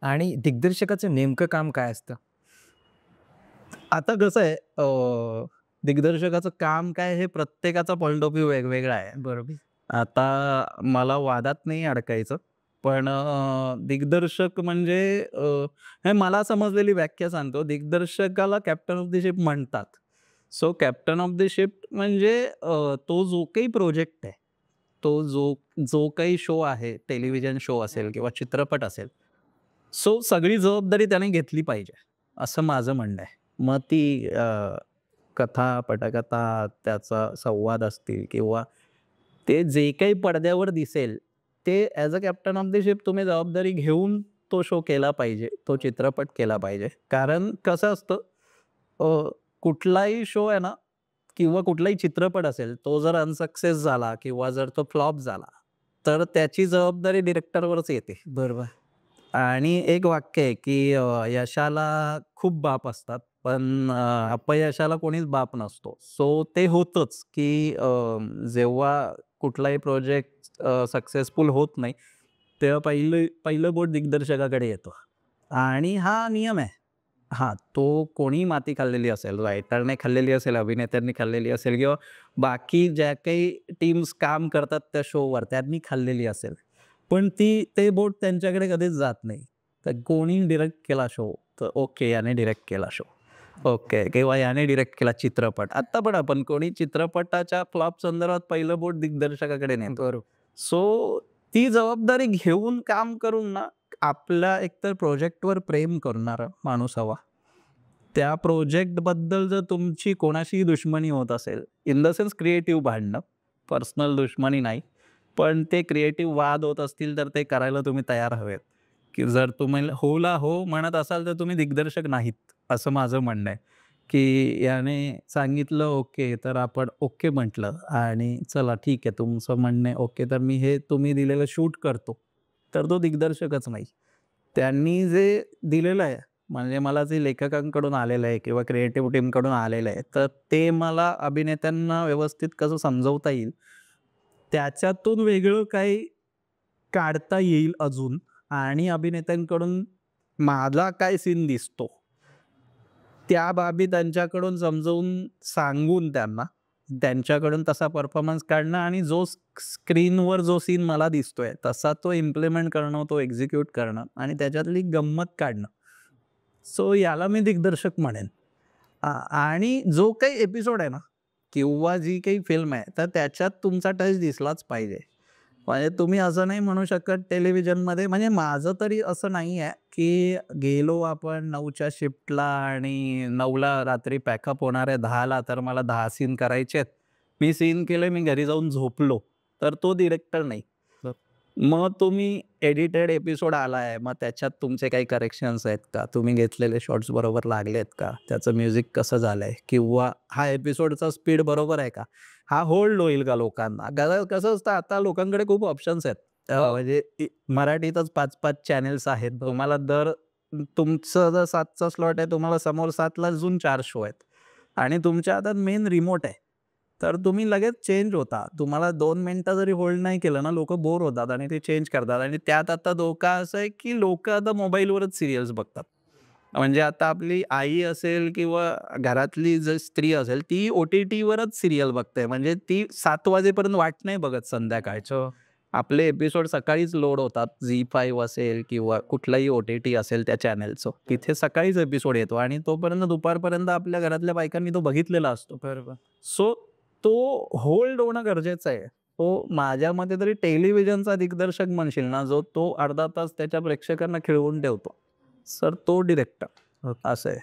आणि दिग्दर्शकाचं नेमकं काम काय असतं? आता कसं आहे दिग्दर्शकाचं काम काय हे प्रत्येकाचा पॉइंट ऑफ व्ह्यू वेगवेगळा आहे. बरोबर. आता मला वादात नाही अडकायचं. पण दिग्दर्शक म्हणजे हे मला समजलेली व्याख्या सांगतो. दिग्दर्शकाला कॅप्टन ऑफ द शिप म्हणतात. So captain of the ship म्हणजे तो जो काही प्रोजेक्ट आहे, तो जो जो काही शो आहे, टेलिव्हिजन शो असेल किंवा चित्रपट असेल, सो सगळी जबाबदारी त्याने घेतली पाहिजे, असं माझं म्हणणं आहे. मग ती कथा, पटकथा, त्याचा संवाद असतील किंवा ते जे काही पडद्यावर दिसेल, ते as a captain of the ship तुम्ही जबाबदारी घेऊन तो शो केला पाहिजे, तो चित्रपट केला पाहिजे. कारण कसं असतं कुठलाही शो आहे ना किंवा कुठलाही चित्रपट असेल, तो जर अनसक्सेस झाला किंवा जर तो फ्लॉप झाला, तर त्याची जबाबदारी डिरेक्टरवरच येते. बरोबर. आणि एक वाक्य आहे, की यशाला खूप बाप असतात, पण अपयशाला कोणीच बाप नसतो. सो ते होतंच, की जेव्हा कुठलाही प्रोजेक्ट सक्सेसफुल होत नाही, तेव्हा पहिलं पहिलं बोट दिग्दर्शकाकडे येतं. आणि हा नियम आहे. हां, तो कोणी माती खाल्लेली असेल, रायटरने खाल्लेली असेल, अभिनेत्यांनी खाल्लेली असेल किंवा बाकी ज्या काही टीम्स काम करतात त्या शोवर त्यांनी खाल्लेली असेल. पण ते बोट त्यांच्याकडे कधीच जात नाही. तर कोणी डिरेक्ट केला शो, तर ओके याने डिरेक्ट केला शो. ओके किंवा याने डिरेक्ट केला चित्रपट. आत्ता पण आपण कोणी चित्रपटाच्या फ्लॉप संदर्भात पहिलं बोट दिग्दर्शकाकडे नेतो. बरोबर. सो ती जबाबदारी घेऊन काम करून ना, आपल्या एकतर प्रोजेक्टवर प्रेम करणारा माणूस हवा. त्या प्रोजेक्टबद्दल जर तुमची कोणाशीही दुश्मनी होत असेल, इन द सेन्स क्रिएटिव्ह भांडणं, पर्सनल दुश्मनी नाही. पण ते क्रिएटिव्ह वाद होत असतील, तर ते करायला तुम्ही तयार हवेत, की जर तुम्ही होला हो म्हणत असाल, तर तुम्ही दिग्दर्शक नाहीत, असं माझं म्हणणं आहे. की याने सांगितलं ओके, तर आपण ओके म्हटलं आणि चला ठीक आहे तुमचं म्हणणं आहे ओके, तर मी हे तुम्ही दिलेलं शूट करतो. तर तो दिग्दर्शकच नाही. त्यांनी जे दिलेलं आहे, म्हणजे मला जे लेखकांकडून आलेलं आहे किंवा क्रिएटिव्ह टीमकडून आलेलं आहे, तर ते मला अभिनेत्यांना व्यवस्थित कसं समजवता येईल, त्याच्यातून वेगळं काही काढता येईल अजून आणि अभिनेत्यांकडून माझा काय सीन दिसतो, त्या बाबी त्यांच्याकडून समजावून सांगून त्यांना, त्यांच्याकडून तसा परफॉर्मन्स काढणं आणि जो स्क्रीनवर जो सीन मला दिसतोय, तसा तो इम्प्लिमेंट करणं, तो एक्झिक्यूट करणं आणि त्याच्यातली गंमत काढणं. सो याला मी दिग्दर्शक म्हणेन. आणि जो काही एपिसोड आहे ना किंवा जी काही फिल्म आहे, तर त्याच्यात तुमचा टच दिसलाच पाहिजे. म्हणजे तुम्ही असं नाही म्हणू शकत टेलिव्हिजनमध्ये म्हणजे माझं तरी असं नाही आहे, की गेलो आपण 9च्या शिफ्टला आणि 9ला रात्री पॅकअप होणार आहे 10ला तर मला 10 सीन करायचे आहेत. मी सीन केले, मी घरी जाऊन झोपलो. तर तो डिरेक्टर नाही. मग तुम्ही एडिटेड एपिसोड आलाय, मग त्याच्यात तुमचे काही करेक्शन्स आहेत का? तुम्ही घेतलेले शॉट्स बरोबर लागलेत का? त्याचं म्युझिक कसं झालंय? किंवा हा एपिसोडचा स्पीड बरोबर आहे का? हा होल्ड होईल का लोकांना? कसं असतं आता लोकांकडे खूप ऑप्शन्स आहेत. म्हणजे मराठीतच 5-5 चॅनल्स आहेत. तुम्हाला दर तुमचं जर 7चा स्लॉट आहे, तुम्हाला समोर 7ला अजून 4 शो आहेत आणि तुमच्या हातात मेन रिमोट आहे. तर तुम्ही लगेच चेंज होता. तुम्हाला 2 मिनिटं जरी होल्ड नाही केलं ना, लोकं बोर होतात आणि ते चेंज करतात आणि त्यात आता धोका असा आहे, की लोकं आता मोबाईलवरच सीरियल्स बघतात. म्हणजे आता आपली आई असेल किंवा घरातली जर स्त्री असेल, ती ओ-टी-टीवरच सीरियल बघते. म्हणजे ती 7 वाजेपर्यंत वाट नाही बघत संध्याकाळची. हो. आपले एपिसोड सकाळीच लोड होतात. झी5 असेल किंवा कुठलाही ओ-टी-टी असेल त्या चॅनलचं. तिथे सकाळीच एपिसोड येतो आणि तोपर्यंत दुपारपर्यंत आपल्या घरातल्या बायकांनी तो बघितलेला असतो. बरोबर. सो तो होल्ड होणं गरजेचं आहे. तो माझ्या मते तरी टेलिव्हिजनचा दिग्दर्शक म्हणशील ना, जो तो अर्धा तास त्याच्या प्रेक्षकांना खिळवून ठेवतो. सर तो डिरेक्टर ओके. असं आहे.